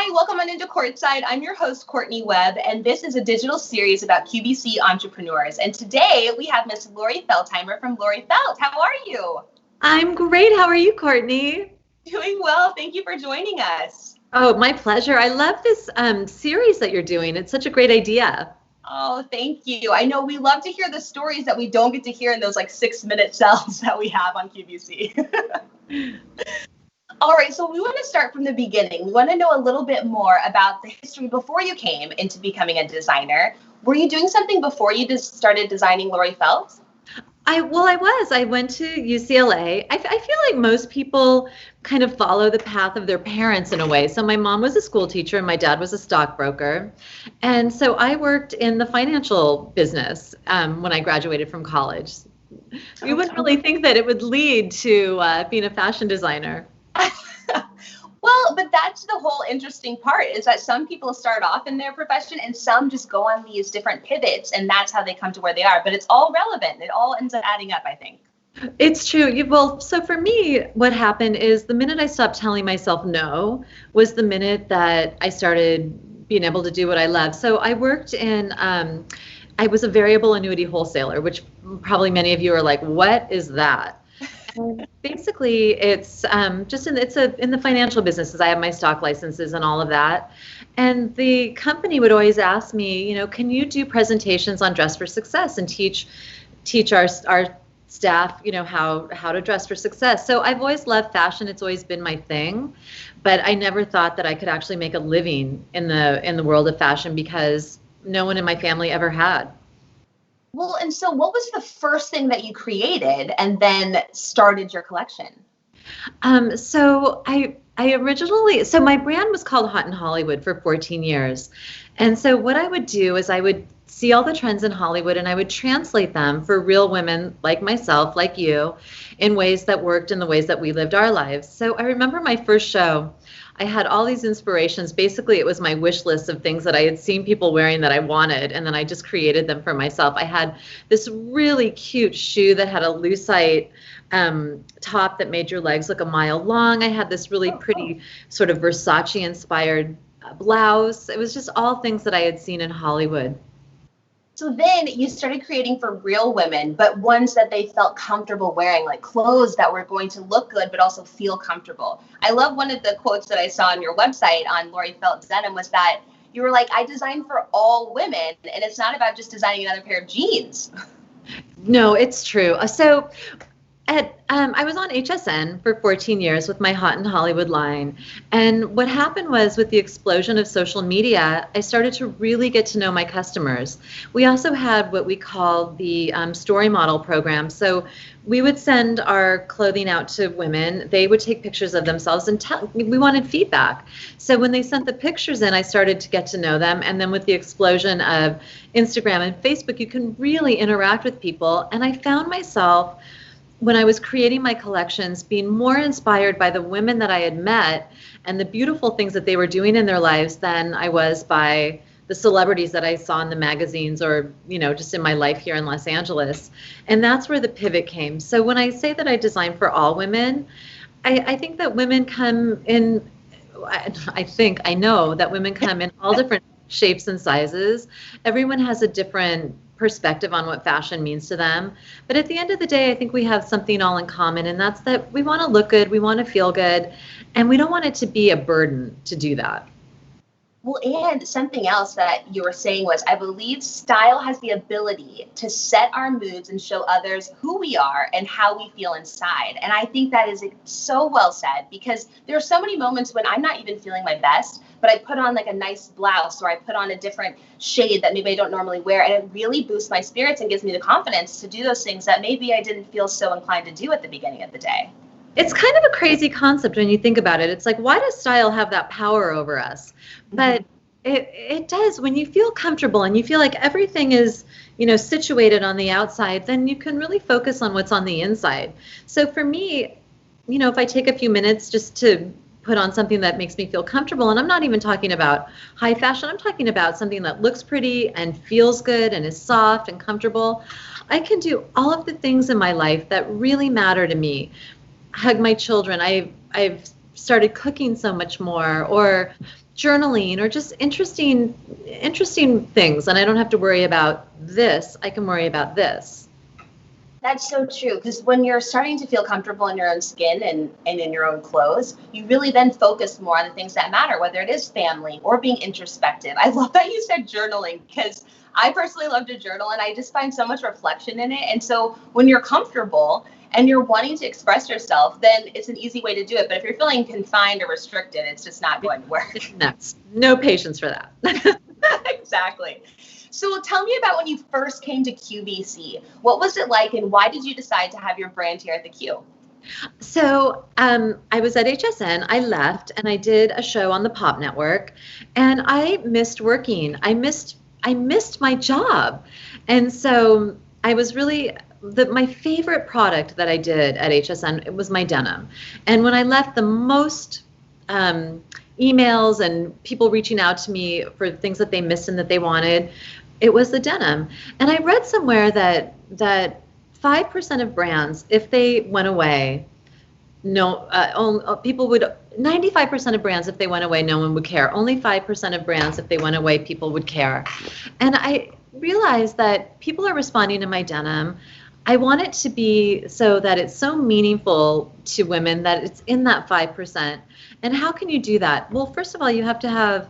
Hi, welcome on into Courtside. I'm your host, Courtney Webb, and this is a digital series about QVC entrepreneurs. And today we have Miss Laurie Feltheimer from Laurie Felt. How are you? I'm great. How are you, Courtney? Doing well. Thank you for joining us. Oh, my pleasure. I love this series that you're doing. It's such a great idea. Oh, thank you. I know we love to hear the stories that we don't get to hear in those 6-minute cells that we have on QVC. All right, so we want to start from the beginning. We want to know a little bit more about the history before you came into becoming a designer. Were you doing something before you just started designing Laurie Felt? I was. I went to UCLA. I feel like most people kind of follow the path of their parents in a way. So my mom was a school teacher and my dad was a stockbroker. And so I worked in the financial business when I graduated from college. You wouldn't really think that it would lead to being a fashion designer. Well, but that's the whole interesting part is that some people start off in their profession and some just go on these different pivots and that's how they come to where they are. But it's all relevant. It all ends up adding up, I think. It's true. Well, so for me, what happened is the minute I stopped telling myself no was the minute that I started being able to do what I love. So I worked in, I was a variable annuity wholesaler, which probably many of you are like, what is that? And basically, it's just in the financial businesses. I have my stock licenses and all of that. And the company would always ask me, can you do presentations on dress for success and teach our staff, how to dress for success. So I've always loved fashion. It's always been my thing, but I never thought that I could actually make a living in the world of fashion because no one in my family ever had. Well, and so what was the first thing that you created and then started your collection? So my brand was called Hot in Hollywood for 14 years. And so what I would do is I would see all the trends in Hollywood and I would translate them for real women like myself, like you, in ways that worked in the ways that we lived our lives. So I remember my first show, I had all these inspirations. Basically, it was my wish list of things that I had seen people wearing that I wanted, and then I just created them for myself. I had this really cute shoe that had a lucite top that made your legs look a mile long. I had this really pretty sort of Versace-inspired blouse. It was just all things that I had seen in Hollywood. So then you started creating for real women, but ones that they felt comfortable wearing, like clothes that were going to look good, but also feel comfortable. I love one of the quotes that I saw on your website on Laurie Felt Denim was that you were like, I design for all women, and it's not about just designing another pair of jeans. No, it's true. So I was on HSN for 14 years with my Hot in Hollywood line. And what happened was with the explosion of social media, I started to really get to know my customers. We also had what we called the story model program. So we would send our clothing out to women. They would take pictures of themselves and we wanted feedback. So when they sent the pictures in, I started to get to know them. And then with the explosion of Instagram and Facebook, you can really interact with people. And I found myself, when I was creating my collections, being more inspired by the women that I had met and the beautiful things that they were doing in their lives than I was by the celebrities that I saw in the magazines or, just in my life here in Los Angeles. And that's where the pivot came. So when I say that I design for all women, I think that women come in, I know that women come in all different shapes and sizes. Everyone has a different perspective on what fashion means to them. But at the end of the day, I think we have something all in common, and that's that we want to look good, we want to feel good, and we don't want it to be a burden to do that. Well, and something else that you were saying was, I believe style has the ability to set our moods and show others who we are and how we feel inside. And I think that is so well said, because there are so many moments when I'm not even feeling my best, but I put on a nice blouse or I put on a different shade that maybe I don't normally wear. And it really boosts my spirits and gives me the confidence to do those things that maybe I didn't feel so inclined to do at the beginning of the day. It's kind of a crazy concept when you think about it. It's like, why does style have that power over us? But it does. When you feel comfortable and you feel like everything is, situated on the outside, then you can really focus on what's on the inside. So for me, if I take a few minutes just to put on something that makes me feel comfortable, and I'm not even talking about high fashion, I'm talking about something that looks pretty and feels good and is soft and comfortable, I can do all of the things in my life that really matter to me. Hug my children. I've started cooking so much more, or journaling or just interesting things. And I don't have to worry about this. I can worry about this. That's so true, because when you're starting to feel comfortable in your own skin and in your own clothes, you really then focus more on the things that matter, whether it is family or being introspective. I love that you said journaling, because I personally love to journal and I just find so much reflection in it. And so when you're comfortable and you're wanting to express yourself, then it's an easy way to do it. But if you're feeling confined or restricted, it's just not going to work. No patience for that. Exactly. So tell me about when you first came to QVC. What was it like, and why did you decide to have your brand here at the Q? So I was at HSN. I left and I did a show on the Pop Network, and I missed working. I missed my job, and so I was really my favorite product that I did at HSN. It was my denim, and when I left, the most emails and people reaching out to me for things that they missed and that they wanted, it was the denim. And I read somewhere that 5% of brands, if they went away, people would, 95% of brands, if they went away, no one would care. Only 5% of brands, if they went away, people would care. And I realized that people are responding to my denim. I want it to be so that it's so meaningful to women that it's in that 5%. And how can you do that? Well, first of all, you have to have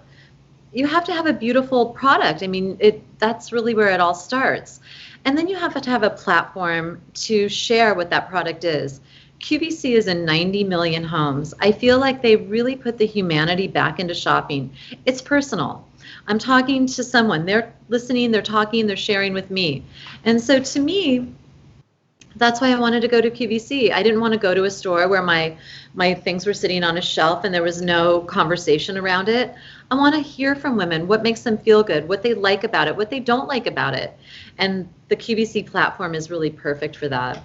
a beautiful product. I mean, that's really where it all starts. And then you have to have a platform to share what that product is. QVC is in 90 million homes. I feel like they really put the humanity back into shopping. It's personal. I'm talking to someone. They're listening, they're talking, they're sharing with me. And so to me, that's why I wanted to go to QVC. I didn't want to go to a store where my things were sitting on a shelf and there was no conversation around it. I want to hear from women what makes them feel good, what they like about it, what they don't like about it. And the QVC platform is really perfect for that.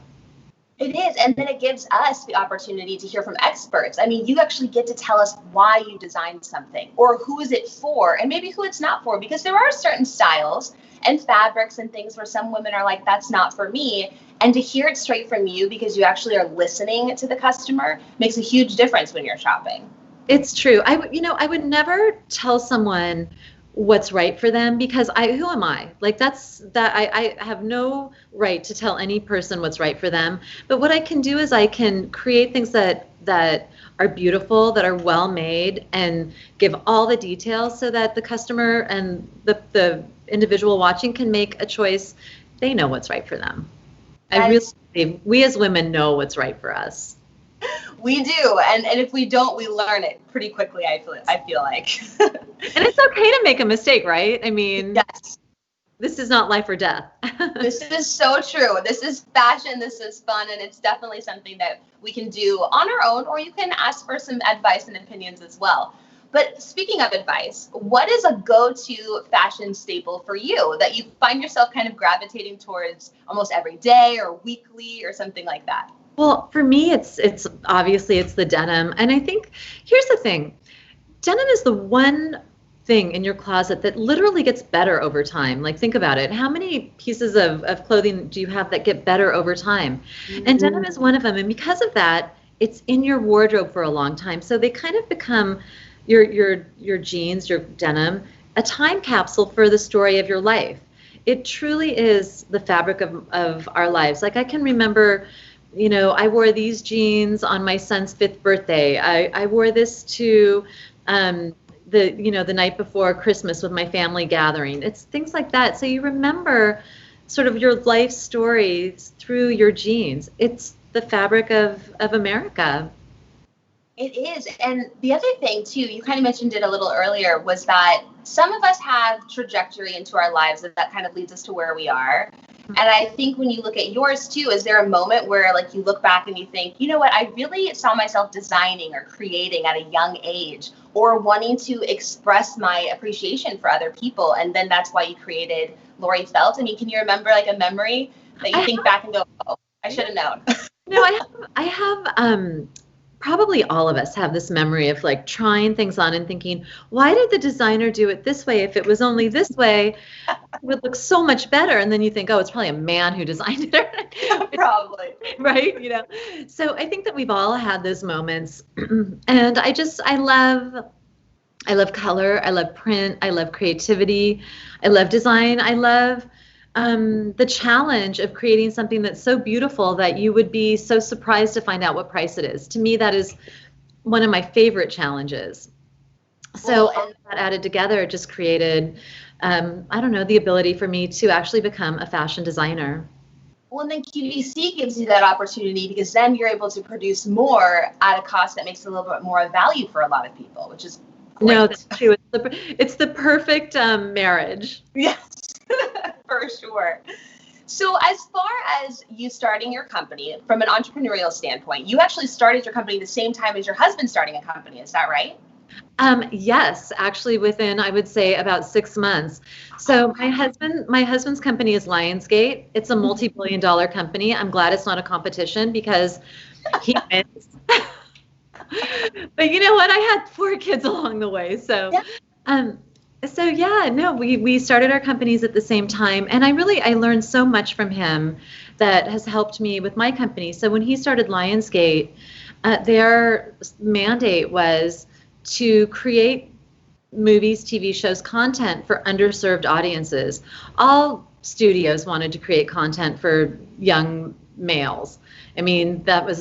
It is. And then it gives us the opportunity to hear from experts. I mean, you actually get to tell us why you designed something, or who is it for, and maybe who it's not for, because there are certain styles and fabrics and things where some women are like, that's not for me. And to hear it straight from you, because you actually are listening to the customer, makes a huge difference when you're shopping. It's true. I would never tell someone what's right for them, because who am I? Like I have no right to tell any person what's right for them. But what I can do is I can create things that are beautiful, that are well made, and give all the details so that the customer and the individual watching can make a choice. They know what's right for them. I really believe we as women know what's right for us. We do, and if we don't, we learn it pretty quickly. I feel like, and it's okay to make a mistake, right? I mean, yes, this is not life or death. This is so true. This is fashion. This is fun, and it's definitely something that we can do on our own, or you can ask for some advice and opinions as well. But speaking of advice, what is a go-to fashion staple for you that you find yourself kind of gravitating towards almost every day or weekly or something like that? Well, for me, it's obviously it's the denim. And I think here's the thing. Denim is the one thing in your closet that literally gets better over time. Like, think about it. How many pieces of clothing do you have that get better over time? Mm-hmm. And denim is one of them. And because of that, it's in your wardrobe for a long time. So they kind of become your jeans, your denim, a time capsule for the story of your life. It truly is the fabric of our lives. Like, I can remember, I wore these jeans on my son's 5th birthday. I wore this to the night before Christmas with my family gathering. It's things like that. So you remember sort of your life stories through your jeans. It's the fabric of America. It is. And the other thing, too, you kind of mentioned it a little earlier, was that some of us have trajectory into our lives that kind of leads us to where we are. And I think when you look at yours, too, is there a moment where, like, you look back and you think, you know what, I really saw myself designing or creating at a young age, or wanting to express my appreciation for other people, and then that's why you created Laurie Felt? I mean, can you remember, like, a memory that you think back and go, oh, I should have known? No, I have probably all of us have this memory of, like, trying things on and thinking, why did the designer do it this way? If it was only this way, it would look so much better. And then you think, oh, it's probably a man who designed it. Probably. Right? So I think that we've all had those moments. And I I love color. I love print. I love creativity. I love design. I love the challenge of creating something that's so beautiful that you would be so surprised to find out what price it is. To me, that is one of my favorite challenges. So all of that added together just created, I don't know, the ability for me to actually become a fashion designer. Well, and then QVC gives you that opportunity because then you're able to produce more at a cost that makes a little bit more of value for a lot of people, which is great. No, that's true. It's the perfect marriage. Yes, for sure. So as far as you starting your company, from an entrepreneurial standpoint, you actually started your company the same time as your husband starting a company. Is that right? Yes, actually within, I would say, about 6 months. So my husband's company is Lionsgate. It's a multi-billion-dollar company. I'm glad it's not a competition because he wins. But you know what? I had 4 kids along the way. So, we started our companies at the same time, and I learned so much from him that has helped me with my company. So when he started Lionsgate, their mandate was to create movies, TV shows, content for underserved audiences. All studios wanted to create content for young males. I mean, that's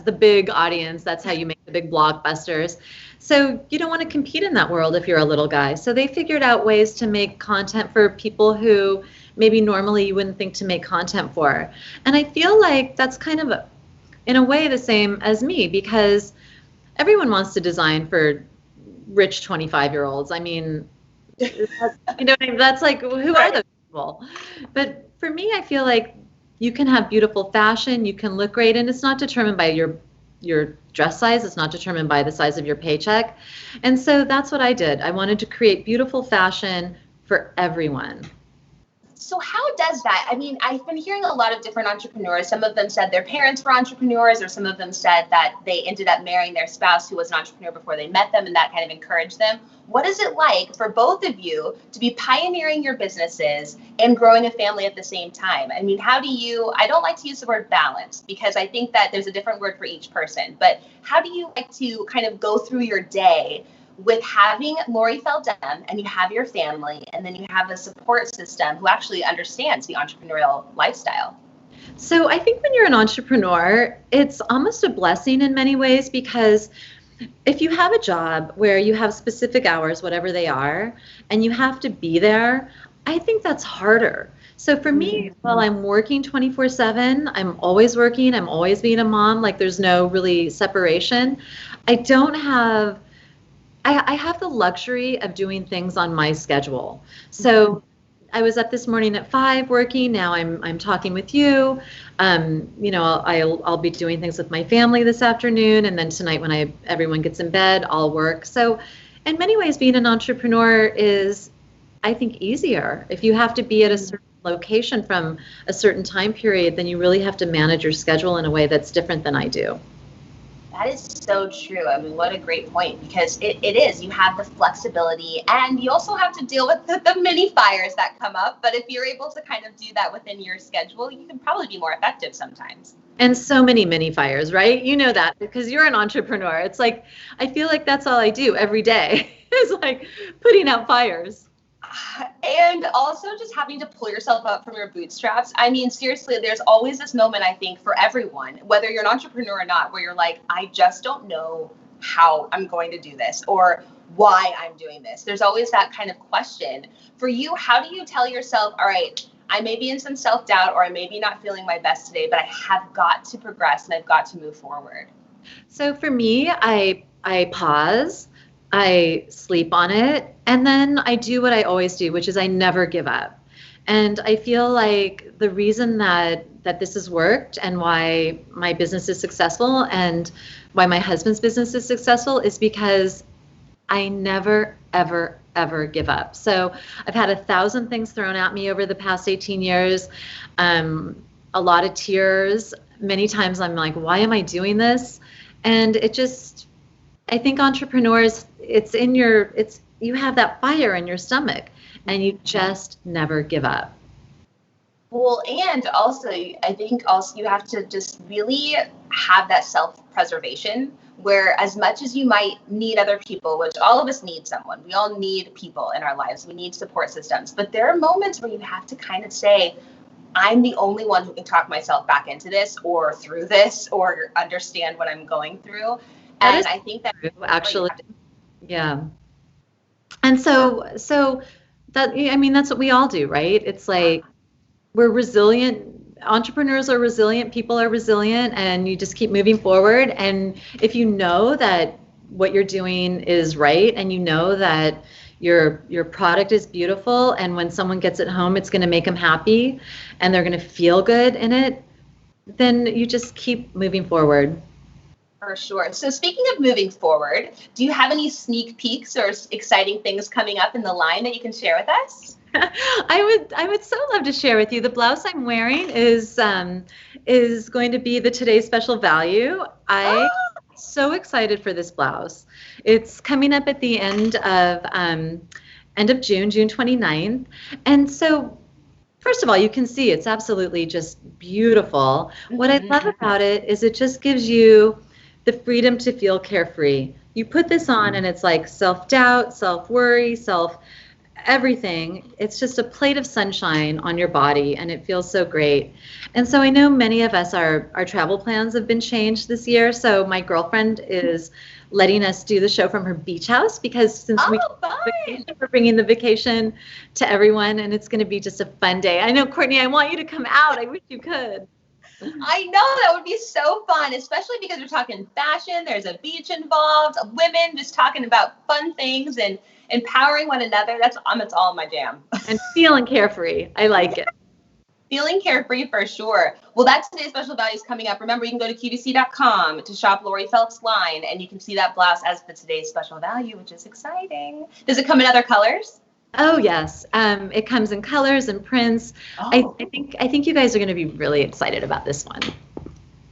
the big audience. That's how you make the big blockbusters. So you don't want to compete in that world if you're a little guy. So they figured out ways to make content for people who maybe normally you wouldn't think to make content for. And I feel like that's kind of, in a way, the same as me, because everyone wants to design for rich 25-year-olds. I mean, that's like, who are those people? But for me, I feel like you can have beautiful fashion, you can look great, and it's not determined by your dress size, it's not determined by the size of your paycheck. And so that's what I did. I wanted to create beautiful fashion for everyone. So how does that? I mean, I've been hearing a lot of different entrepreneurs. Some of them said their parents were entrepreneurs, or some of them said that they ended up marrying their spouse who was an entrepreneur before they met them, and that kind of encouraged them. What is it like for both of you to be pioneering your businesses and growing a family at the same time? I mean, I don't like to use the word balance because I think that there's a different word for each person, but how do you like to kind of go through your day with having Laurie Felt and you have your family, and then you have a support system who actually understands the entrepreneurial lifestyle? So I think when you're an entrepreneur, it's almost a blessing in many ways, because if you have a job where you have specific hours, whatever they are, and you have to be there, I think that's harder. So for me, while I'm working 24/7, I'm always working, I'm always being a mom, like there's no really separation. I have the luxury of doing things on my schedule. So I was up this morning at 5 working. Now I'm talking with you. I'll be doing things with my family this afternoon, and then tonight when everyone gets in bed, I'll work. So in many ways, being an entrepreneur is, I think, easier. If you have to be at a certain location from a certain time period, then you really have to manage your schedule in a way that's different than I do. That is so true. I mean, what a great point, because it is. You have the flexibility, and you also have to deal with the mini fires that come up. But if you're able to kind of do that within your schedule, you can probably be more effective sometimes. And so many mini fires, right? You know that because you're an entrepreneur. It's like, I feel like that's all I do every day is like putting out fires. And also just having to pull yourself up from your bootstraps. I mean, seriously, there's always this moment, I think, for everyone, whether you're an entrepreneur or not, where you're like, I just don't know how I'm going to do this or why I'm doing this. There's always that kind of question. For you, how do you tell yourself, all right, I may be in some self-doubt, or I may be not feeling my best today, but I have got to progress and I've got to move forward? So for me, I pause. I sleep on it, and then I do what I always do, which is I never give up. And I feel like the reason that this has worked and why my business is successful and why my husband's business is successful is because I never, ever, ever give up. So I've had 1,000 things thrown at me over the past 18 years, a lot of tears. Many times I'm like, why am I doing this? And I think entrepreneurs, you have that fire in your stomach and you just never give up. Well, and also, I think also you have to just really have that self-preservation where as much as you might need other people, which all of us need someone, we all need people in our lives, we need support systems, but there are moments where you have to kind of say, I'm the only one who can talk myself back into this or through this or understand what I'm going through. That And is I think that true, actually. Yeah. And so that, I mean, that's what we all do, right? It's like we're resilient. Entrepreneurs are resilient. People are resilient, and you just keep moving forward. And if you know that what you're doing is right, and you know that your product is beautiful, and when someone gets it home, it's going to make them happy, and they're going to feel good in it, then you just keep moving forward. For sure. So speaking of moving forward, do you have any sneak peeks or exciting things coming up in the line that you can share with us? I would so love to share with you. The blouse I'm wearing is going to be the today's special value. I'm so excited for this blouse. It's coming up at the end of June, June 29th. And so first of all, you can see it's absolutely just beautiful. What I love about it is it just gives you the freedom to feel carefree. You put this on and it's like self-doubt, self-worry, everything. It's just a plate of sunshine on your body, and it feels so great. And so I know many of us, our travel plans have been changed this year. So my girlfriend is letting us do the show from her beach house, because since we're bringing the vacation to everyone, and it's going to be just a fun day. I know, Courtney, I want you to come out. I wish you could. I know, that would be so fun, especially because we're talking fashion. There's a beach involved, women just talking about fun things and empowering one another. It's all my jam. And feeling carefree. I like it. Feeling carefree for sure. Well, that's today's special values coming up. Remember, you can go to QVC.com to shop Laurie Felt's line, and you can see that blouse as the today's special value, which is exciting. Does it come in other colors? Oh yes, it comes in colors and prints. Oh. I think you guys are going to be really excited about this one.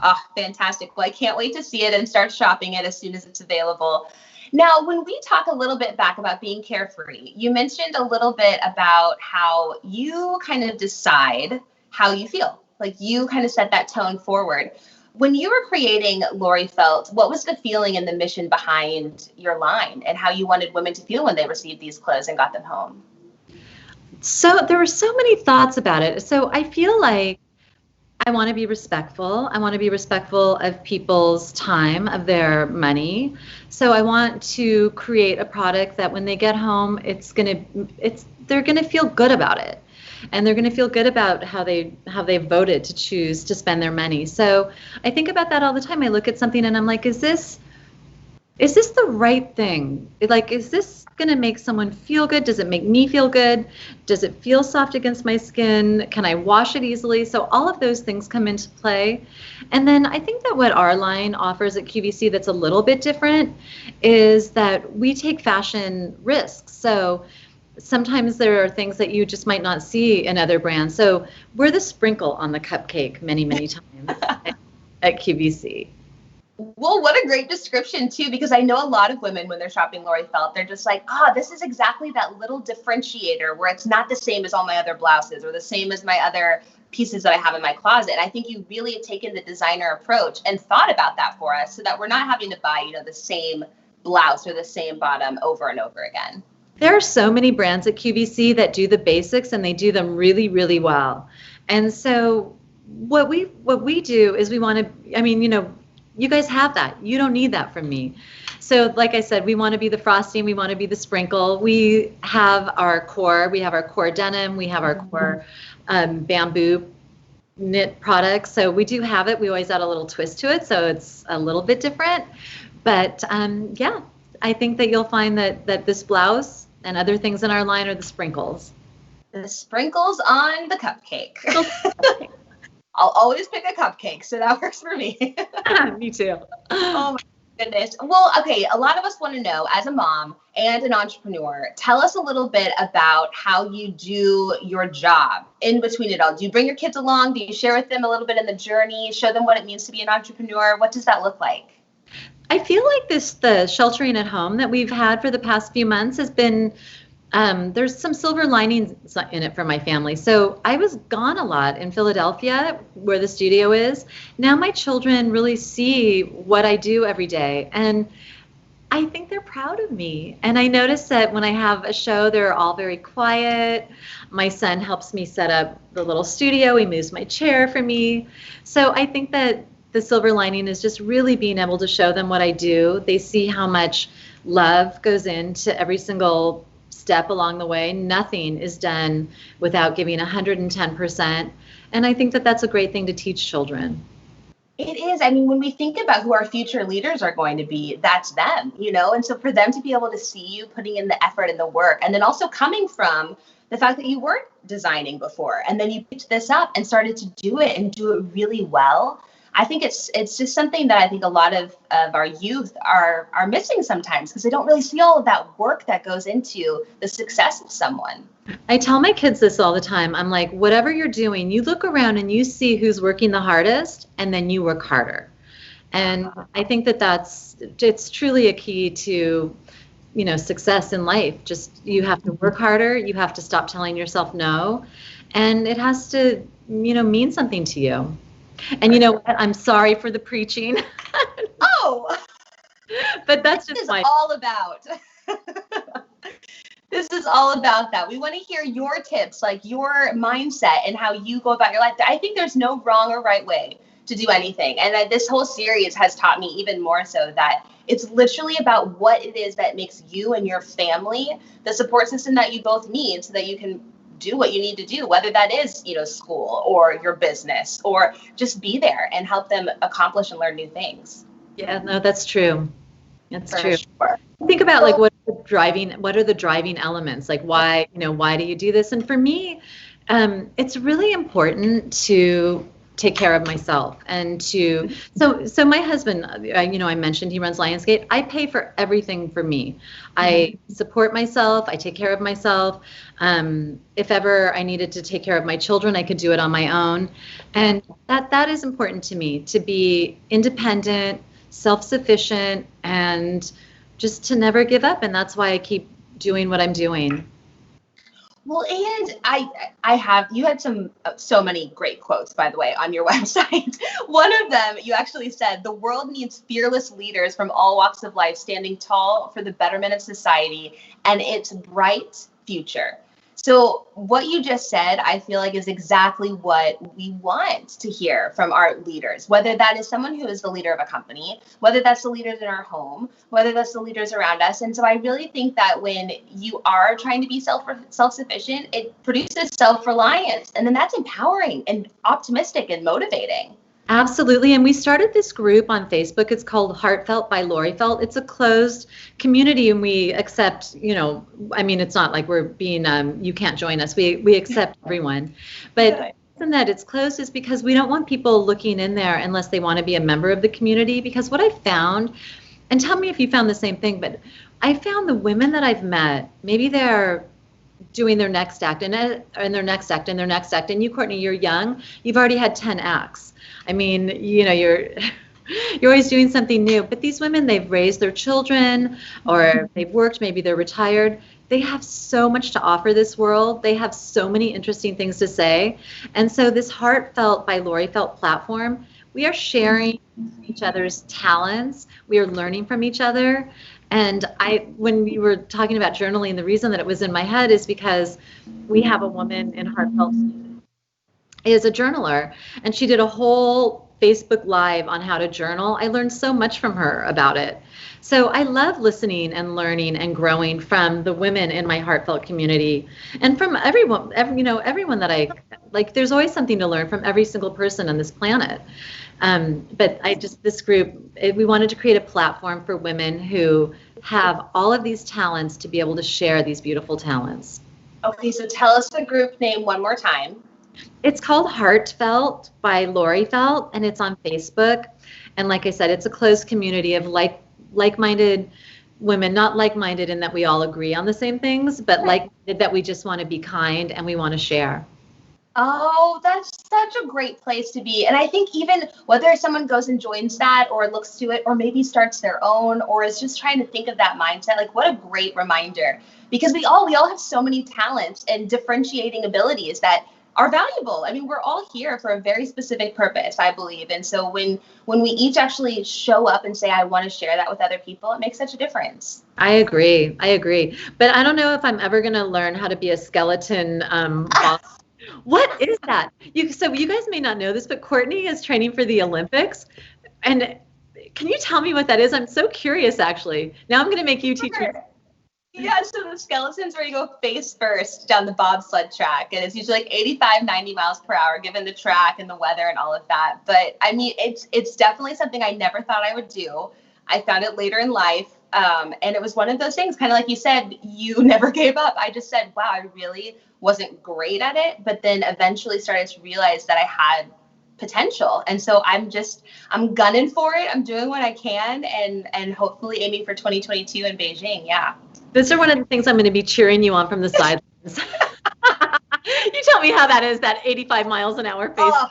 Oh, fantastic. Well, I can't wait to see it and start shopping it as soon as it's available. Now, when we talk a little bit back about being carefree, you mentioned a little bit about how you kind of decide how you feel. Like you kind of set that tone forward. When you were creating Laurie Felt, what was the feeling and the mission behind your line and how you wanted women to feel when they received these clothes and got them home? So there were so many thoughts about it. So I feel like I want to be respectful. I want to be respectful of people's time, of their money. So I want to create a product that when they get home, they're going to feel good about it. And they're going to feel good about how they voted to choose to spend their money. So I think about that all the time. I look at something and I'm like, is this the right thing? Like, is this going to make someone feel good? Does it make me feel good? Does it feel soft against my skin? Can I wash it easily? So all of those things come into play. And then I think that what our line offers at QVC that's a little bit different is that we take fashion risks. So sometimes there are things that you just might not see in other brands. So we're the sprinkle on the cupcake many, many times at QVC. Well, what a great description, too, because I know a lot of women, when they're shopping Laurie Felt, they're just like, this is exactly that little differentiator where it's not the same as all my other blouses or the same as my other pieces that I have in my closet. And I think you really have taken the designer approach and thought about that for us so that we're not having to buy, the same blouse or the same bottom over and over again. There are so many brands at QVC that do the basics and they do them really, really well. And so what we do is we want to, you guys have that. You don't need that from me. So like I said, we want to be the frosting. We want to be the sprinkle. We have our core. We have our core denim. We have our core bamboo knit products. So we do have it. We always add a little twist to it. So it's a little bit different. But yeah, I think that you'll find that this blouse and other things in our line are the sprinkles. The sprinkles on the cupcake. I'll always pick a cupcake, so that works for me. Me too. Oh my goodness. Well, okay, a lot of us want to know, as a mom and an entrepreneur, tell us a little bit about how you do your job in between it all. Do you bring your kids along? Do you share with them a little bit in the journey? Show them what it means to be an entrepreneur? What does that look like? I feel like the sheltering at home that we've had for the past few months has been there's some silver linings in it for my family. So I was gone a lot in Philadelphia, where the studio is. Now my children really see what I do every day, and I think they're proud of me. And I notice that when I have a show, they're all very quiet. My son helps me set up the little studio. He moves my chair for me. So I think that the silver lining is just really being able to show them what I do. They see how much love goes into every single step along the way. Nothing is done without giving 110%. And I think that that's a great thing to teach children. It is. I mean, when we think about who our future leaders are going to be, that's them, And so for them to be able to see you putting in the effort and the work, and then also coming from the fact that you weren't designing before, and then you picked this up and started to do it and do it really well. I think it's just something that I think a lot of our youth are missing sometimes, because they don't really see all of that work that goes into the success of someone. I tell my kids this all the time. I'm like, whatever you're doing, you look around and you see who's working the hardest, and then you work harder. And I think that it's truly a key to, success in life. Just, you have to work harder. You have to stop telling yourself no. And it has to, mean something to you. And you know what? I'm sorry for the preaching. Oh, but that's just all about. This is all about that. We want to hear your tips, like your mindset and how you go about your life. I think there's no wrong or right way to do anything. And that this whole series has taught me even more so that it's literally about what it is that makes you and your family the support system that you both need, so that you can do what you need to do, whether that is, school or your business, or just be there and help them accomplish and learn new things. Yeah, no, that's true. That's true. Sure. Think about what are the driving elements? Like, why do you do this? And for me, it's really important to take care of myself, and so my husband, I mentioned he runs Lionsgate. I pay for everything for me. I support myself. I take care of myself. If ever I needed to take care of my children, I could do it on my own. And that is important to me, to be independent, self-sufficient, and just to never give up. And that's why I keep doing what I'm doing. Well, and you had so many great quotes, by the way, on your website. One of them, you actually said, the world needs fearless leaders from all walks of life, standing tall for the betterment of society and its bright future. So what you just said, I feel like, is exactly what we want to hear from our leaders, whether that is someone who is the leader of a company, whether that's the leaders in our home, whether that's the leaders around us. And so I really think that when you are trying to be self-sufficient, it produces self-reliance. And then that's empowering and optimistic and motivating. Absolutely. And we started this group on Facebook. It's called Heart Felt by Laurie Felt. It's a closed community, and we accept, it's not like we're being, you can't join us. We accept everyone. But the reason that it's closed is because we don't want people looking in there unless they want to be a member of the community. Because what I found, and tell me if you found the same thing, but I found the women that I've met, maybe they're doing their next act and their next act and their next act. And you, Courtney, you're young. You've already had 10 acts. I mean, you're always doing something new. But these women, they've raised their children, or they've worked, maybe they're retired. They have so much to offer this world. They have so many interesting things to say. And so this Heartfelt by Laurie Felt platform, we are sharing each other's talents. We are learning from each other. And when you were talking about journaling, the reason that it was in my head is because we have a woman in Heartfelt is a journaler, and she did a whole Facebook Live on how to journal. I learned so much from her about it. So I love listening and learning and growing from the women in my Heartfelt community, and from everyone that I like. There's always something to learn from every single person on this planet. But this group, we wanted to create a platform for women who have all of these talents to be able to share these beautiful talents. Okay, so tell us the group name one more time. It's called Heartfelt by Laurie Felt, and it's on Facebook. And like I said, it's a closed community of like-minded women, not like-minded in that we all agree on the same things, but like-minded that we just want to be kind and we want to share. Oh, that's such a great place to be. And I think even whether someone goes and joins that or looks to it or maybe starts their own or is just trying to think of that mindset, like what a great reminder. Because we all have so many talents and differentiating abilities that are valuable. I mean, we're all here for a very specific purpose, I believe. And so when we each actually show up and say, I want to share that with other people, it makes such a difference. I agree. But I don't know if I'm ever going to learn how to be a skeleton boss. What is that? So you guys may not know this, but Courtney is training for the Olympics. And can you tell me what that is? I'm so curious, actually. Now I'm going to make you teach me. Yeah, so the skeletons where you go face first down the bobsled track. And it's usually like 85, 90 miles per hour, given the track and the weather and all of that. But I mean, it's definitely something I never thought I would do. I found it later in life. And it was one of those things, kind of like you said, you never gave up. I just said, wow, I really wasn't great at it, but then eventually started to realize that I had potential. And so I'm gunning for it. I'm doing what I can and hopefully aiming for 2022 in Beijing. Yeah. Those are one of the things I'm going to be cheering you on from the sidelines. You tell me how that is, that 85 miles an hour face. Oh,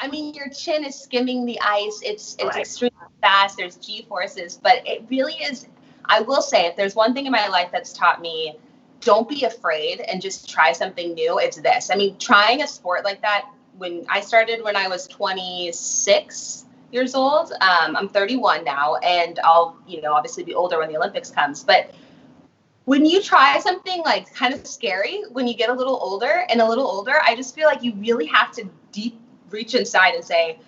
I mean, your chin is skimming the ice. It's extremely fast. There's G-forces, but it really is. I will say, if there's one thing in my life that's taught me, don't be afraid and just try something new. It's this. I mean, trying a sport like that, when I started when I was 26 years old, I'm 31 now, and I'll, obviously be older when the Olympics comes. But when you try something like kind of scary, when you get a little older, I just feel like you really have to deep reach inside and say,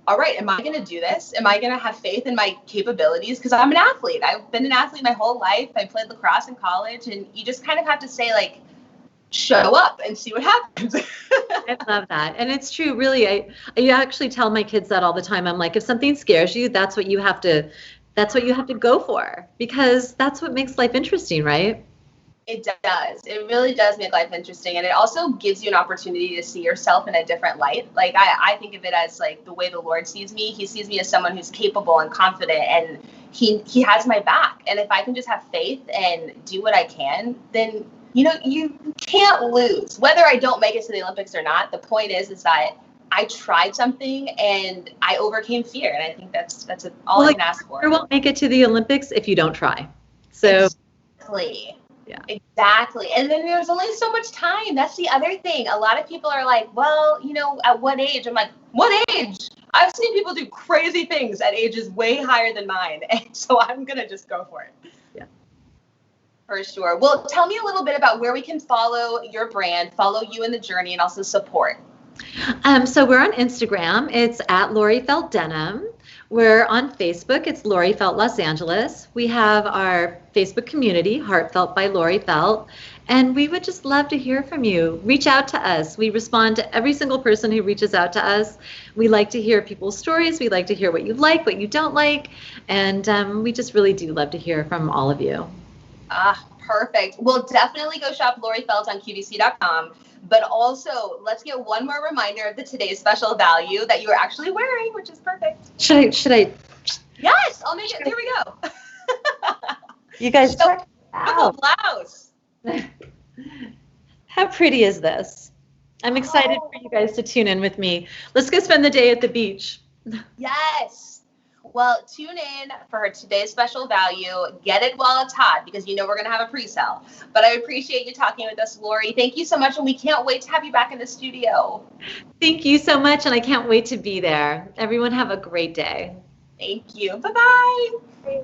all right, am I going to do this? Am I going to have faith in my capabilities? Because I'm an athlete. I've been an athlete my whole life. I played lacrosse in college, and you just kind of have to say, like, show up and see what happens. I love that. And it's true, really. I actually tell my kids that all the time. I'm like, if something scares you, that's what you have to go for, because that's what makes life interesting, right? It does. It really does make life interesting. And it also gives you an opportunity to see yourself in a different light. Like I think of it as like the way the Lord sees me. He sees me as someone who's capable and confident, and he has my back. And if I can just have faith and do what I can, then, you can't lose. Whether I don't make it to the Olympics or not, the point is that I tried something and I overcame fear. And I think that's all I can ask for. You won't make it to the Olympics if you don't try. So exactly. Yeah. Exactly. And then there's only so much time. That's the other thing. A lot of people are like, well, at what age? I'm like, what age? I've seen people do crazy things at ages way higher than mine. And so I'm going to just go for it. Yeah. For sure. Well, tell me a little bit about where we can follow your brand, follow you in the journey, and also support. So we're on Instagram. It's at Laurie Felt Denim. We're on Facebook. It's Laurie Felt Los Angeles. We have our Facebook community, Heartfelt by Laurie Felt. And we would just love to hear from you. Reach out to us. We respond to every single person who reaches out to us. We like to hear people's stories. We like to hear what you like, what you don't like. And we just really do love to hear from all of you. Perfect. We'll definitely go shop Laurie Felt on QVC.com. But also, let's get one more reminder of the today's special value that you are actually wearing, which is perfect. Should I? Yes, I'll make it. There we go. You guys check out. Blouse. How pretty is this? I'm excited for you guys to tune in with me. Let's go spend the day at the beach. Yes. Well, tune in for today's special value. Get it while it's hot, because we're going to have a pre-sale. But I appreciate you talking with us, Laurie. Thank you so much, and we can't wait to have you back in the studio. Thank you so much, and I can't wait to be there. Everyone have a great day. Thank you. Bye-bye.